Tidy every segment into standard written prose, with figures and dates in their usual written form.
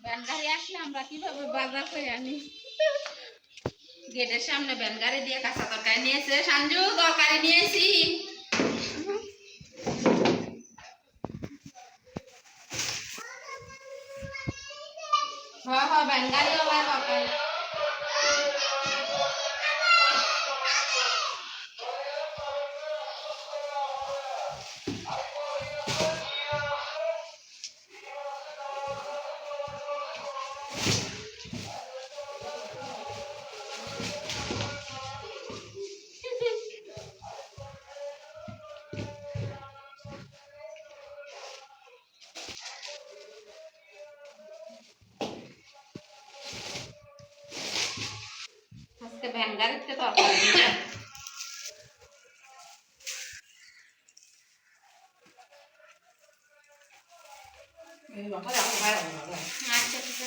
Van গাড়ি আসলে আমরা কিভাবে বাজার করে আনি। গেটের সামনে ভ্যান গাড়ি দিয়ে কাঁচা তরকারি নিয়েছে। সঞ্জু তরকারি নিয়েছি। হ্যাঁ হ্যাঁ ভ্যান গাড়ি তরকারি। আজকে ভ্যান গাড়িতে তরকারি আচ্ছা ঠিক আছে।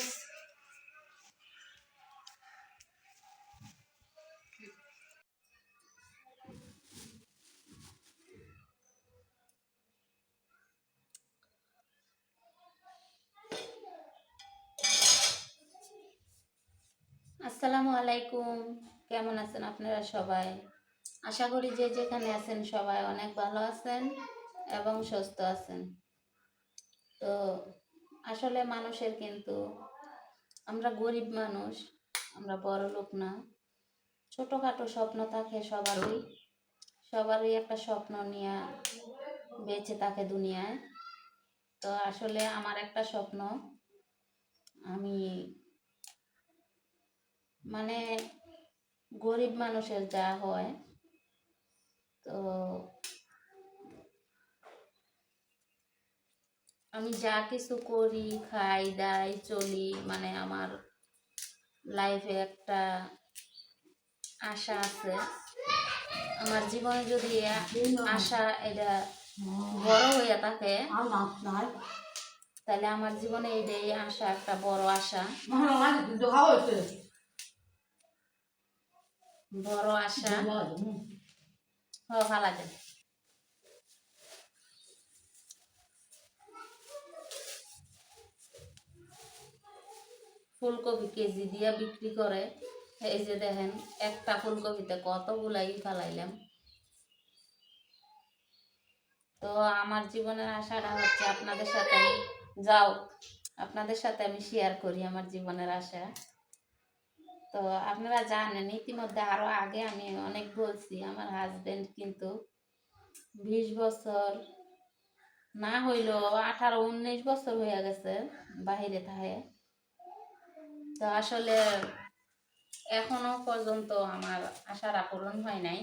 আসসালামু আলাইকুম, কেমন আছেন আপনারা সবাই? আশা করি যে যেখানে আছেন সবাই অনেক ভালো আছেন এবং সুস্থ আছেন। তো আসলে মানুষের কিন্তু আমরা গরিব মানুষ, আমরা বড় লোক না। ছোটোখাটো স্বপ্ন থাকে সবারই একটা স্বপ্ন নিয়ে বেঁচে থাকে দুনিয়ায়। তো আসলে আমার একটা স্বপ্ন, আমি মানে গরিব মানুষের যা হয়, তো আমি যা কিছু করি, খাই দাই চলি, মানে আমার লাইফে একটা আশা আছে। আমার জীবনে যদি আশা এটা বড় হইয়া থাকে, তাহলে আমার জীবনে এটাই আশা, একটা বড় আশা, বড় আশা। ভালো যায় ফুলকপি কেজি দিয়া বিক্রি করে। এই যে দেখেন, একটা ফুলকপিতে কতগুলাই ফেলাইলাম। তো আমার জীবনের আশাটা হচ্ছে আপনাদের সাথে আমি শেয়ার করি আমার জীবনের আশা। তো আপনারা জানেন ইতিমধ্যে, আরো আগে আমি অনেক বলছি, আমার হাজবেন্ড কিন্তু 20 বছর না হইলো 18-19 বছর হয়ে গেছে বাহিরে থাকে। তো আসলে এখনো পর্যন্ত আমার আশাটা পূরণ হয় নাই।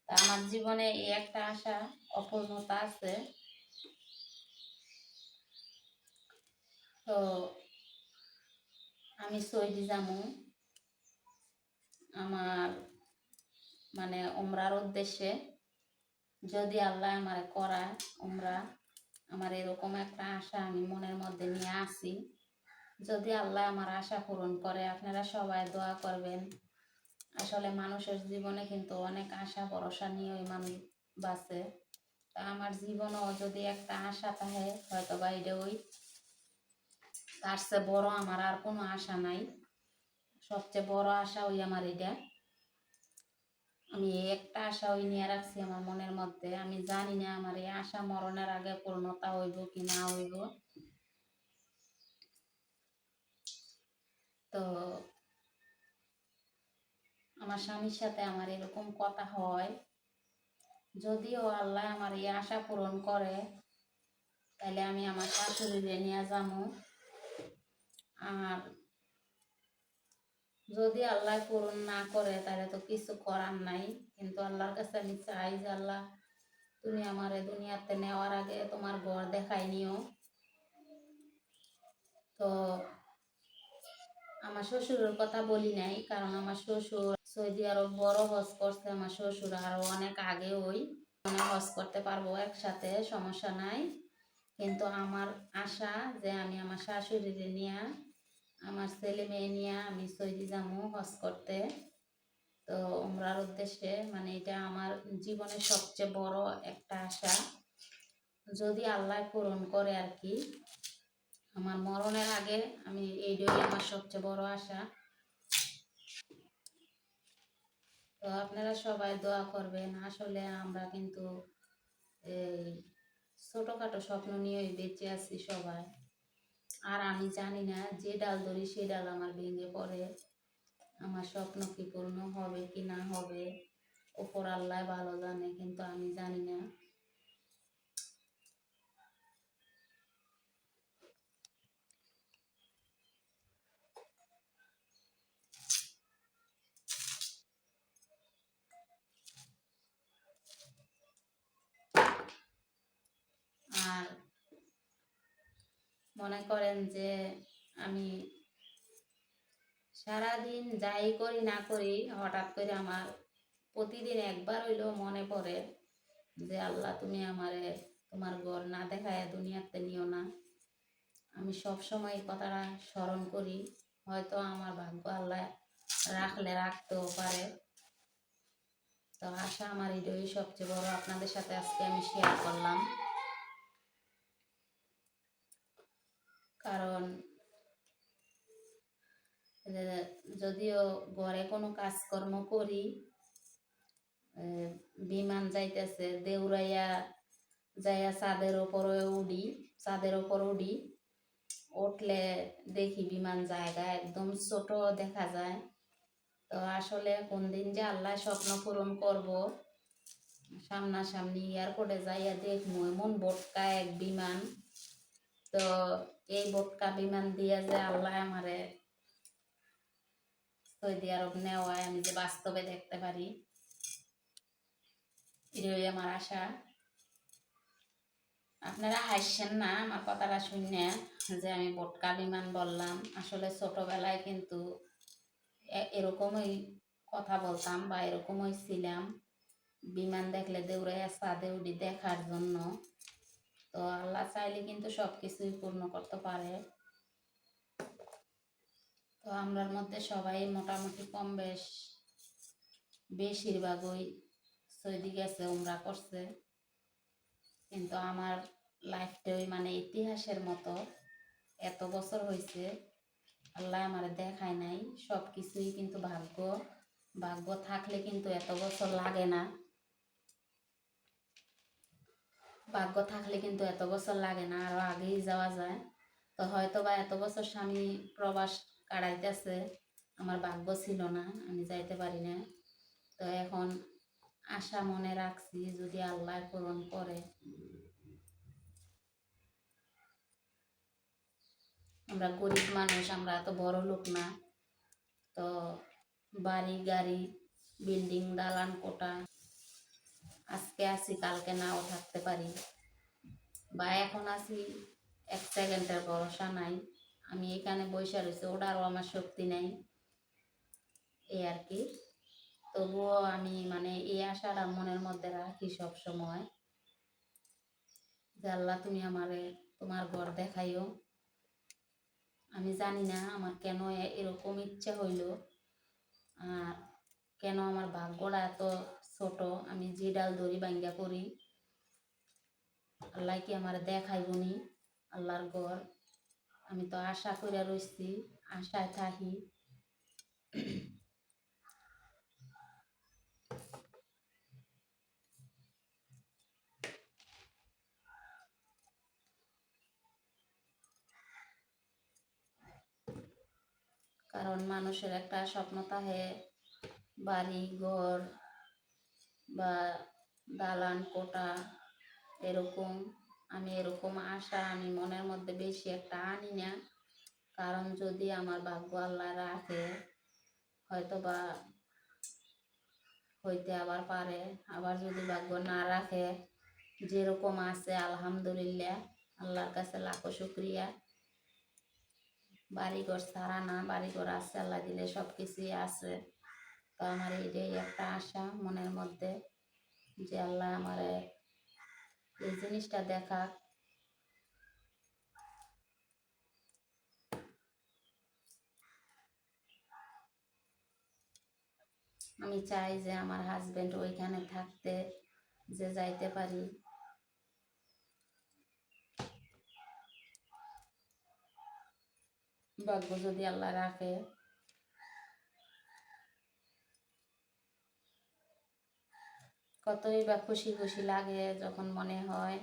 তা আমার জীবনে এই একটা আশা অপূর্ণতা আছে। তো আমি সৌদি যামু আমার মানে উমরার উদ্দেশ্যে। যদি আল্লাহ আমারে করায় উমরা, আমার এরকম একটা আশা আমি মনের মধ্যে নিয়ে আসি। যদি আল্লাহ আমার আশা পূরণ করে, আপনারা সবাই দোয়া করবেন। আসলে মানুষের জীবনে কিন্তু অনেক আশা ভরসা নিয়ে ওই মানুষ বাঁচে। তা আমার জীবনও যদি একটা আশা থাকে, হয়তো বা এটা ওই তার চেয়ে বড় আমার আর কোনো আশা নাই। সবচেয়ে বড় আশা ওই আমার এটা। আমি একটা আশা ওই নিয়ে রাখছি আমার মনের মধ্যে। আমি জানি না আমার এই আশা মরণের আগে পূর্ণতা হইব কি না হইব। তো আমার স্বামীর সাথে আমার এরকম কথা হয়, যদিও আল্লাহ আমার এই আশা পূরণ করে, তাহলে আমি আমার শাশুড়িরে নিয়ে যাবো। আর যদি আল্লাহ পূরণ না করে, তাহলে তো কিছু করার নাই। কিন্তু আল্লাহর কাছে আমি চাই যে আল্লাহ, তুমি আমার দুনিয়াতে নেওয়ার আগে তোমার ঘর দেখাই নিও। তো আমার শ্বশুরের কথা বলি নাই, কারণ আমার শ্বশুর সৌদি আরব বড় হজ করছে। আমার শ্বশুর আরো অনেক আগে ওই হজ করতে পারবো একসাথে, সমস্যা নাই। কিন্তু আমার আশা যে আমি আমার শাশুড়িরে নিয়ে, আমার ছেলে মেয়ে নিয়ে আমি সৌদি যাবো হজ করতে। তো উমরার উদ্দেশ্যে, মানে এটা আমার জীবনের সবচেয়ে বড় একটা আশা। যদি আল্লাহ পূরণ করে আর কি, আমার মরণের আগে আমি এইটাই আমার সবচেয়ে বড় আশা। তো আপনারা সবাই দোয়া করবেন। আসলে আমরা কিন্তু এই ছোটোখাটো স্বপ্ন নিয়েই বেঁচে আছি সবাই। আর আমি জানি না, যে ডাল ধরি সে ডাল আমার ভেঙে পড়ে। আমার স্বপ্ন কি পূর্ণ হবে কি না হবে, ওপর আল্লাহ ভালো জানে, কিন্তু আমি জানি না। আর মনে করেন যে আমি সারাদিন যাই করি না করি, হঠাৎ করে আমার প্রতিদিন একবার হইলেও মনে পড়ে যে আল্লাহ তুমি আমারে তোমার ঘর না দেখায় দুনিয়াতে নিও না। আমি সব সময় এই কথাটা স্মরণ করি। হয়তো আমার ভাগ্য আল্লাহ রাখলে রাখতেও পারে। তো আশা আমার এটাই সবচেয়ে বড়, আপনাদের সাথে আজকে আমি শেয়ার করলাম। কারণ যদিও ঘরে কোনো কাজকর্ম করি, বিমান যাইতেছে দেউরাইয়া যাইয়া ছাদের উপর উঠি, উঠলে দেখি বিমান জায়গা একদম ছোট দেখা যায়। তো আসলে কোন দিন যে আল্লাহ স্বপ্ন পূরণ করব, সামনাসামনি এয়ারপোর্টে যাইয়া দেখবো এমন বোটকা এক বিমান। তো এই বোটকা বিমান দিয়ে যে আল্লাহ আমারে সৌদি আরব নেওয়ায় আমি যে বাস্তবে দেখতে পারি, এটাই আমার আশা। আপনারা হাসছেন না আমার কথাটা শুনে যে আমি বোটকা বিমান বললাম। আসলে ছোটবেলায় কিন্তু এরকমই কথা বলতাম বা এরকমই ছিলাম, বিমান দেখলে দৌড়াইয়া ছাদে উঠি দেখার জন্য। তো আল্লাহ চাইলে কিন্তু সব কিছুই পূর্ণ করতে পারে। তো আমরার মধ্যে সবাই মোটামুটি কম বেশিরভাগই সৌদি গেছে, উমরা করছে। কিন্তু আমার লাইফটাই মানে ইতিহাসের মতো, এত বছর হয়েছে আল্লাহ আমার দেখায় নাই। সব কিছুই কিন্তু ভাগ্য, ভাগ্য থাকলে কিন্তু এত বছর লাগে না। ভাগ্য থাকলে কিন্তু এত বছর লাগে না, আরো আগেই যাওয়া যায়। তো হয়তো বা এত বছর স্বামী প্রবাস কাটাইতেছে, আমার ভাগ্য ছিল না, আমি যাইতে পারি না। তো এখন আশা মনে রাখছি যদি আল্লাহ পূরণ করে। আমরা গরিব মানুষ, আমরা এত বড় লোক না। তো বাড়ি গাড়ি বিল্ডিং দালান কোটা, আজকে আছি কালকে নাও থাকতে পারি, বা এখন আছি এক সেকেন্ডের ভরসা নাই। আমি এখানে বসে রয়েছি, ওটারও আমার শক্তি নেই, এই আর কি। তবুও আমি মানে এই আশাটা মনের মধ্যে রাখি সব সময় যে আল্লাহ তুমি আমারে তোমার ঘর দেখাইও। আমি জানি না আমার কেন এরকম ইচ্ছা হইল, আর কেন আমার ভাগ্যটা এত ছোট। আমি যে ডাল দড়ি ভাঙ্গা করি, আল্লাহ কি আমার দেখাইবনি আল্লাহর ঘর। আমি তো আশা করে রয়েছি, আশায় থাকি। কারণ মানুষের একটা স্বপ্ন থাকে, বাড়ি ঘর বা দালান কোটা এরকম। আমি এরকম আশা আমি মনের মধ্যে বেশি একটা আনি না। কারণ যদি আমার ভাগ্য আল্লাহ রাখে, হয়তো বা হইতে আবার পারে। আবার যদি ভাগ্য না রাখে, যেরকম আছে আলহামদুলিল্লাহ, আল্লাহর কাছে লাখো শুক্রিয়া। বাড়িঘর ছাড়া না, বাড়িঘর আছে, আল্লাহ দিলে সব কিছুই আছে। তো আমার এইটাই একটা আশা মনের মধ্যে যে আল্লাহ আমার এই জিনিসটা দেখাক। আমি চাই যে আমার হাজবেন্ড ওইখানে থাকতে, যে যাইতে পারি। ভাগ্য যদি আল্লাহ রাখে। কতই বা খুশি খুশি লাগে যখন মনে হয়।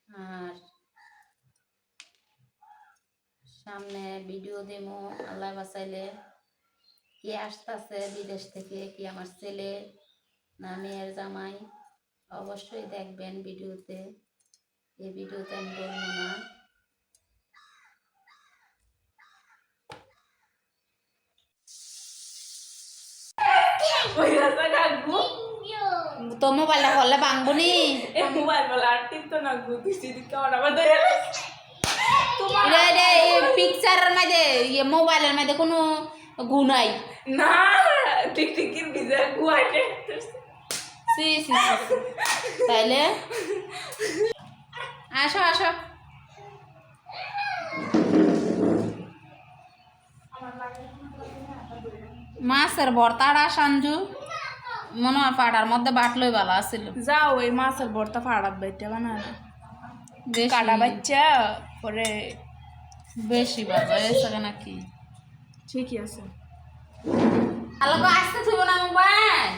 আর সামনে ভিডিও দেবো আল্লাহ বাঁচাইলে। কি আসতেছে বিদেশ থেকে, কি আমার ছেলে না মেয়ের জামাই, অবশ্যই দেখবেন ভিডিওতে। এই ভিডিওতে আমি বলবো না। তো মোবাইলটা করলে ভাঙবো নি। মোবাইল বলা আর টিপতো না গো, তুই সেদিকে আমার ধরে পিকচারের মধ্যে মোবাইলের মধ্যে কোনো গু নাই না, টিকটিকির ভিজে গুয়াইতে সি সি সি। তাইলে আসো আসো। মাছের ভর্তাটা সঞ্জু মনে হয় পাড়ার মধ্যে বাটলই ভালো আছিল। যাও ওই মাছের ভর্তা ফাড়াত বাইতে বানানো বেশি কাটা বাচ্চা পরে বেশি বাজা এসে নাকি ঠিকই আছে। আলো আসতে থইব না মোবাইল